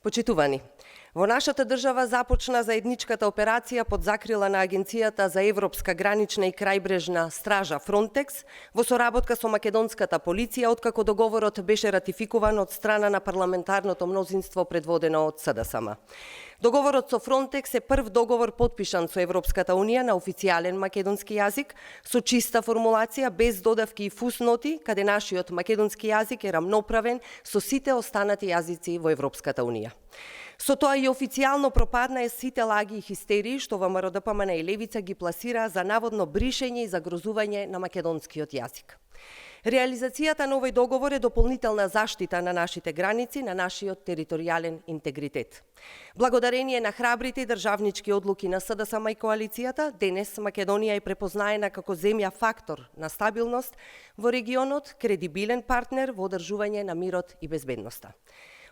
Почитувани, во нашата држава започна заедничката операција под закрила на Агенцијата за Европска гранична и крајбрежна стража Фронтекс во соработка со македонската полиција откако договорот беше ратификуван од страна на парламентарното мнозинство предводено од СДСМ. Договорот со Фронтекс е прв договор потпишан со Европската Унија на официјален македонски јазик, со чиста формулација, без додавки и фусноти, каде нашиот македонски јазик е рамноправен со сите останати јазици во Европската Унија. Со тоа и официјално пропадна сите лаги и хистерии што ВМРО ДПМН и Левица ги пласира за наводно бришење и загрозување на македонскиот јазик. Реализацијата на овој договор е дополнителна заштита на нашите граници, на нашиот територијален интегритет. Благодарение на храбрите и државнички одлуки на СДСМ и коалицијата, денес Македонија е препознаена како земја фактор на стабилност во регионот, кредибилен партнер во одржување на мирот и безбедноста.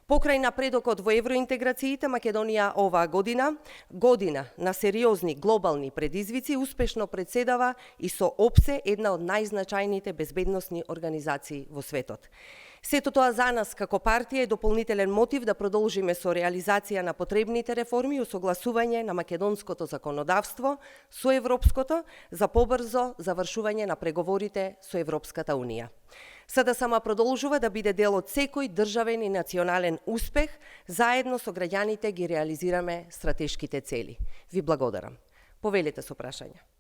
Покрај напредокот во евроинтеграциите, Македонија оваа година на сериозни глобални предизвици, успешно председава и со ОПСЕ, една од најзначајните безбедносни организации во светот. Сето тоа за нас како партија е дополнителен мотив да продолжиме со реализација на потребните реформи и усогласување на македонското законодавство со европското за побрзо завршување на преговорите со Европската Унија. СДСМ продолжува да биде дел од секој државен и национален успех, заедно со граѓаните ги реализираме стратешките цели. Ви благодарам. Повелете со прашања.